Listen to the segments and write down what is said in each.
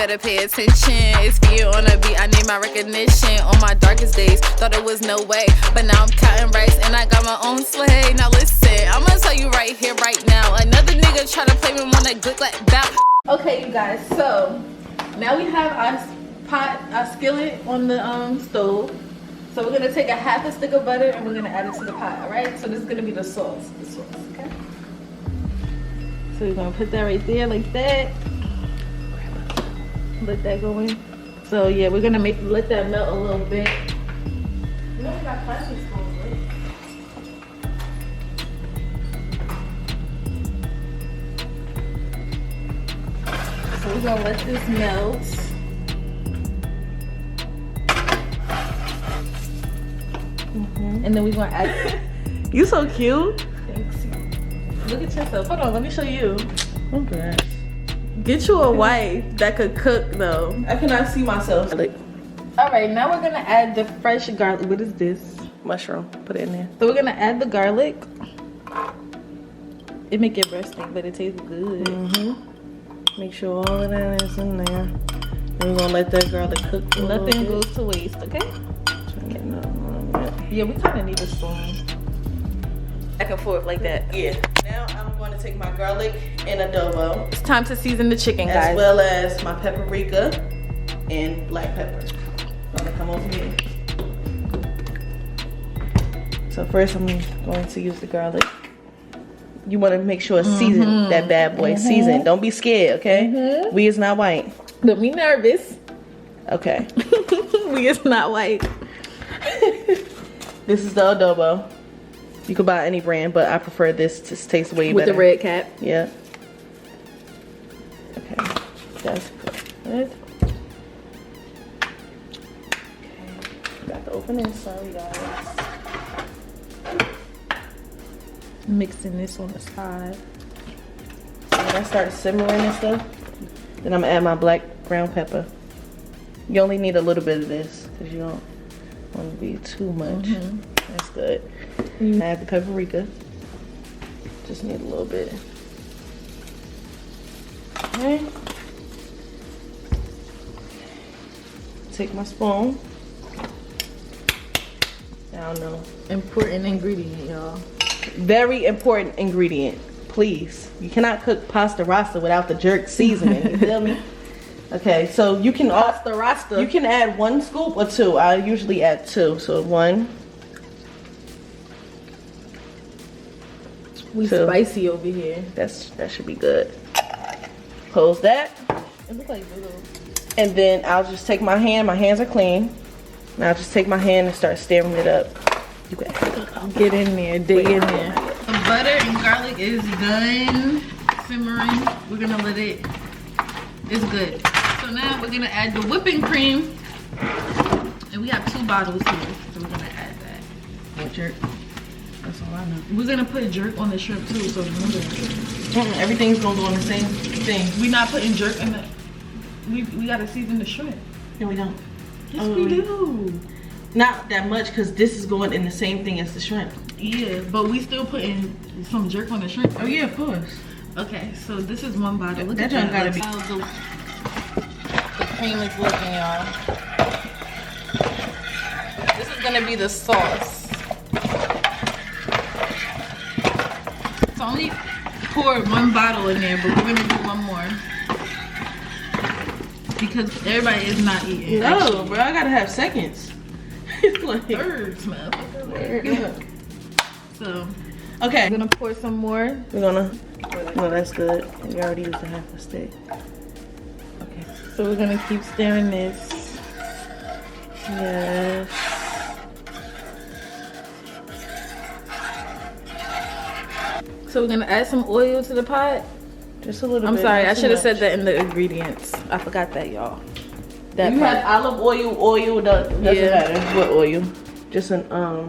better pay attention. It's fear on a beat, I need my recognition. On my darkest days, thought it was no way, but now I'm counting rice and I got my own sleigh. Now listen, I'ma tell you right here, right now. Another nigga try to play me on that good like that. Okay, you guys, so now we have our skillet on the stove. So we're gonna take a half a stick of butter and we're gonna add it to the pot, all right? So this is gonna be the sauce, okay? So we're gonna put that right there like that. Let that go in. So yeah, we're gonna let that melt a little bit. We only got plastic spoons, right? So we're gonna let this melt. And then we're gonna add. You so cute. Thanks. Look at yourself. Hold on, let me show you. Okay. Get you a wife that could cook though. I cannot see myself. All right, now we're gonna add the fresh garlic. What is this? Mushroom. Put it in there. So we're gonna add the garlic. It make it resting, but it tastes good. Make sure all of that is in there. And we're gonna let that garlic cook. Nothing goes to waste, okay? Yeah, we kind of need a spoon. Back and forth like that. Yeah. Now I'm going to take my garlic and adobo. It's time to season the chicken, guys. As well as my paprika and black pepper. I'm gonna come over here. So first I'm going to use the garlic. You want to make sure it's seasoned, that bad boy seasoned. Don't be scared, okay? We is not white. Don't be nervous. Okay. We is not white. This is the adobo. You could buy any brand, but I prefer this to taste way with better. With the red cap. Yeah. Okay. That's good. Okay. Got to open it. Sorry, guys. Mixing this on the side. So when I start simmering and stuff, then I'm gonna add my black ground pepper. You only need a little bit of this because you don't want to be too much. That's good. Add the paprika. Just need a little bit. Okay. Take my spoon. I don't know. Important ingredient, y'all. Very important ingredient. Please. You cannot cook pasta rasta without the jerk seasoning. You feel me? Okay, so you can Rasta. You can add 1 scoop or 2. I usually add 2. So 1. We 2. Spicy over here. That should be good. Close that. It looks like little. And then I'll just take my hand. My hands are clean. And I'll just take my hand and start stirring it up. You got get in there, dig in there. The butter and garlic is done simmering. We're gonna let it. It's good. So now we're gonna add the whipping cream, and we have 2 bottles here, so we're gonna add that. What jerk? That's all I know. We're gonna put jerk on the shrimp too, so remember. Everything's gonna go on the same thing. We're not putting jerk in the. We gotta season the shrimp. No, we don't. Yes, we do. Not that much, because this is going in the same thing as the shrimp. Yeah, but we still putting some jerk on the shrimp. Oh yeah, of course. Okay, so this is 1 bottle. Look that at that. gotta be. How the cream is looking, y'all. This is gonna be the sauce. So only pour 1 bottle in there, but we're gonna do 1 more because everybody is not eating. No, actually. Bro, I gotta have seconds. It's like thirds, man. So, okay, I'm gonna pour some more. We're gonna. No, that's good. We already used a half a stick. Okay. So we're gonna keep stirring this. Yes. So we're gonna add some oil to the pot. Just a little bit. I'm sorry, I should have said that in the ingredients. I forgot that, y'all. That you part. have olive oil doesn't matter what oil. Just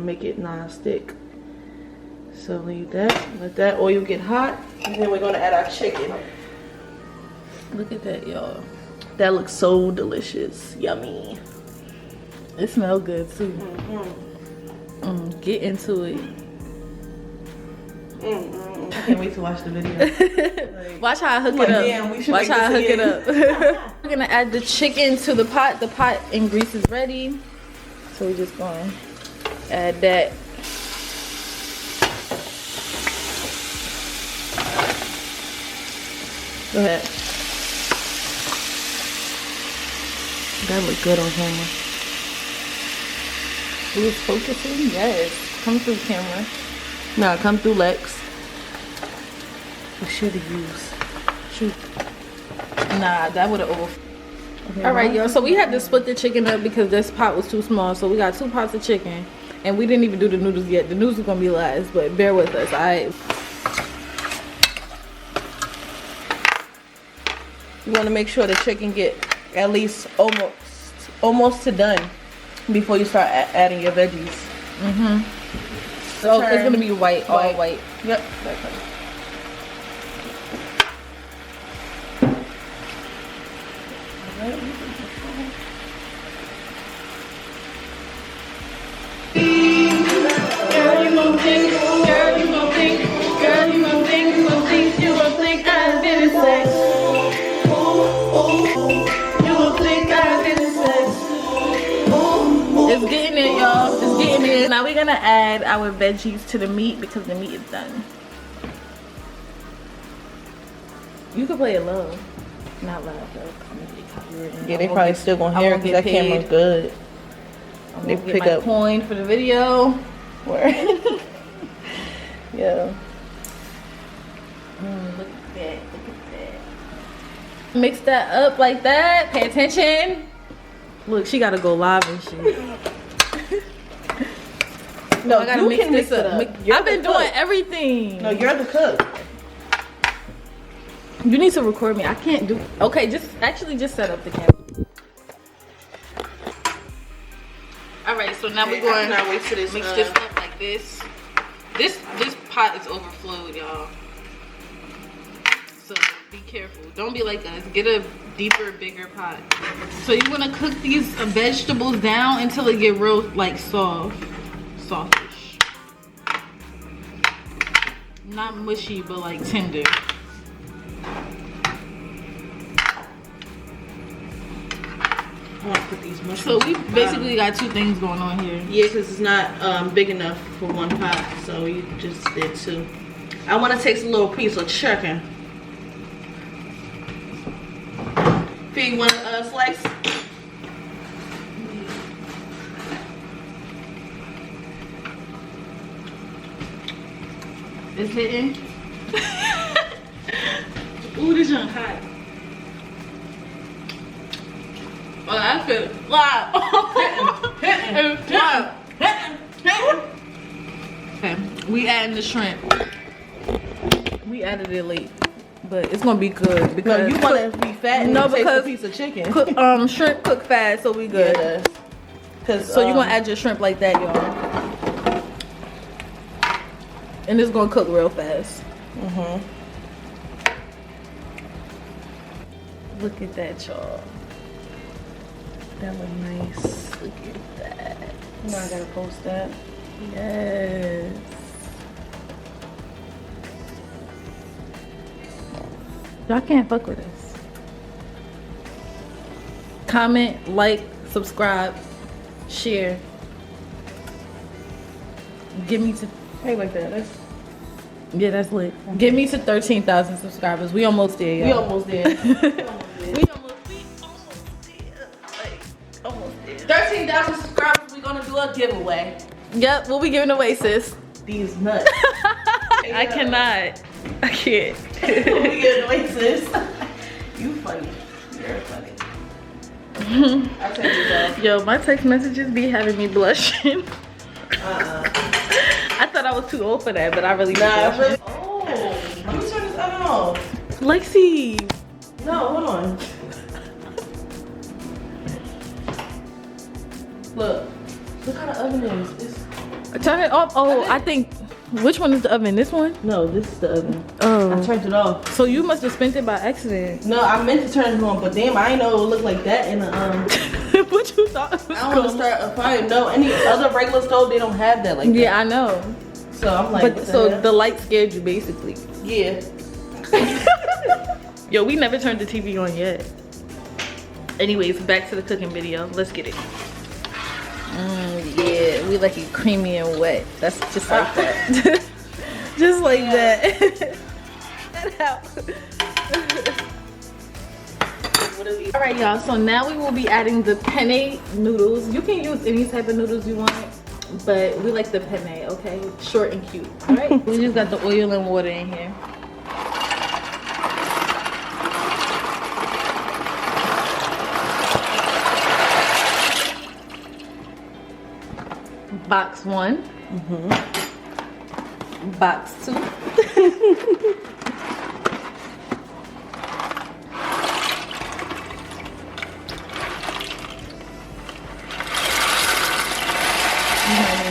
make it non-stick. So leave that. Let that oil get hot, and then we're gonna add our chicken. Look at that, y'all. That looks so delicious. Yummy. It smells good too. Get into it. I can't wait to watch the video. Like, watch how I hook it up. Damn, we should watch make how I hook this it up. We're gonna add the chicken to the pot. The pot and grease is ready. So we're just gonna add that. Go ahead. That look good on camera. Who's focusing? Yes. Come through camera. Nah, come through Lex. What should have used? Shoot. Nah, that would have over. Okay, All right, y'all. So we had to split the chicken up because this pot was too small. So we got 2 pots of chicken, and we didn't even do the noodles yet. The noodles are gonna be last, but bear with us. Alright. You want to make sure the chicken get at least almost to done before you start adding your veggies. So it's gonna be white, all white. Yep. It's getting there, y'all. It's getting there. Now we're gonna add our veggies to the meat because the meat is done. You can play it low. Not loud though. Yeah, they probably still gonna hear it because that camera's good. They pick up coin for the video. Where? Yeah. Look at that. Look at that. Mix that up like that. Pay attention. Look, she gotta go live and shit. No, I gotta you mix can this mix it up. up. I've been doing everything. No, you're the cook. You need to record me. I can't do. Okay, just set up the camera. All right, so now we're going to wait for this. mix this up like this. This pot is overflowed, y'all. So be careful. Don't be like us. Get a deeper, bigger pot. So you want to cook these vegetables down until they get real like softish. Not mushy, but like tender. I want to put these mushrooms. So we basically got 2 things going on here. Yeah, because it's not big enough for 1 pot, so you just did 2. I want to taste a little piece of chicken. Fee, you want a slice? It's hitting. Ooh, this junk hot. Oh, I feel it. Wow. Okay, we adding the shrimp. We added it late, but it's gonna be good because No, you want to be fat and taste a piece of chicken. Shrimp cook fast, so we good. Yeah, cause So you want to add your shrimp like that, y'all, and it's gonna cook real fast. Look at that, y'all. that look nice. Look at that. Now I gotta post that. Yes. Y'all can't fuck with us. Comment, like, subscribe, share. Give me to Hey, like that. That's yeah, that's lit. Get me to 13,000 subscribers. We almost there, y'all. we almost there. We almost there. Like, almost there. 13,000 subscribers. We're gonna do a giveaway. Yep, we'll be giving away, sis. These nuts. I cannot. I can't. We giving away, sis. You funny. You're funny. I'll take it off. Yo, my text messages be having me blushing. I thought I was too old for that, but I really be blushing. Oh, let me turn this oven off. Lexi. No, hold on. Look how the oven is. Turn it off. Oh, I think. Which one is the oven? This one? No, this is the oven. Oh. I turned it off. So you must have spent it by accident. No, I meant to turn it on, but damn, I didn't know it would look like that in the What you thought? It was I don't want to start a fire. No, any other regular stove, they don't have that like that. Yeah, I know. So I'm like, But so the light scared you basically. yeah. Yo, we never turned the TV on yet. Anyways, back to the cooking video. Let's get it. Yeah, we like it creamy and wet. That's just like that. Just like that. All right, y'all. So now we will be adding the penne noodles. You can use any type of noodles you want, but we like the penne. Okay, short and cute. All right. We just got the oil and water in here. Box 1. Box 2.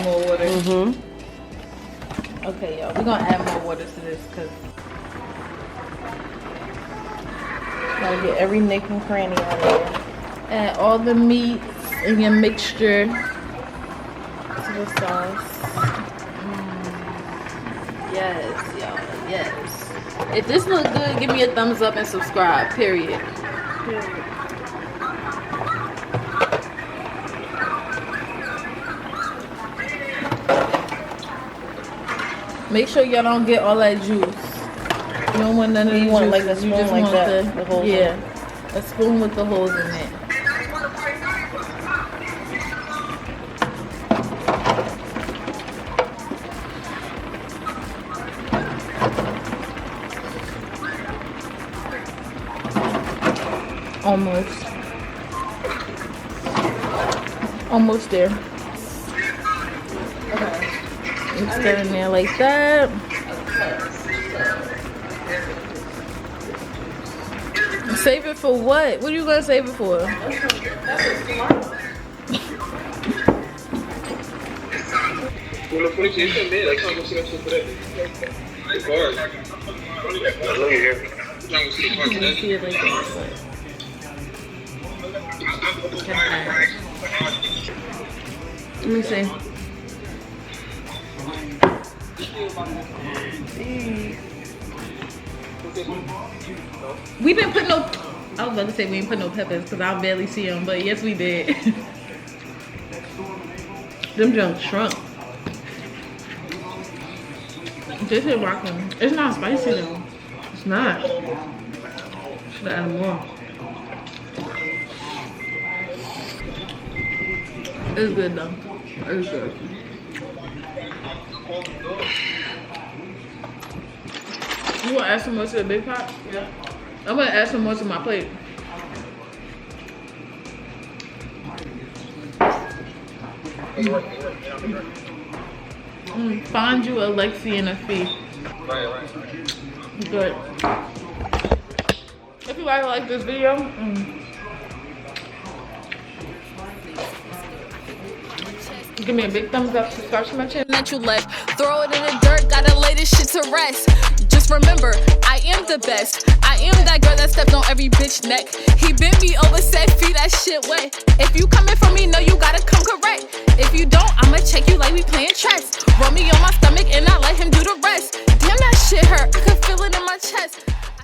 More water. Okay, y'all. We're gonna add more water to this because Gotta get every nick and cranny out of there. add all the meats in your mixture to the sauce. Yes, y'all. Yes. If this looks good, give me a thumbs up and subscribe. Period. Make sure y'all don't get all that juice. You don't want none of the You want juice. like a spoon like that, the holes in it. Yeah, a spoon with the holes in it. Almost there. It's in there like that. Save it for what? What are you gonna save it for? You wanna put it in there? Like, how much you got to put it? It's hard. Look here. You can see it like that. Let me see. We didn't put no. I was about to say we didn't put no peppers because I barely see them, but yes we did. Them junk shrunk. This is rocking. It's not spicy though. It's not. Should add more. It's good though. It's good. You want to add some more to the big pot? Yeah. I'm going to add some more to my plate. Find you a Lexi and a Fee. Right. Good. If you guys like this video, give me a big thumbs up, subscribe to my channel. That you left, throw it in the dirt, gotta lay this shit to rest. Just remember, I am the best. I am that girl that stepped on every bitch neck. He bent me over, said feet, that shit wet. If you coming for me, no, you gotta come correct. If you don't, I'ma check you like we playing chess. Roll me on my stomach and I let him do the rest. Damn, that shit hurt.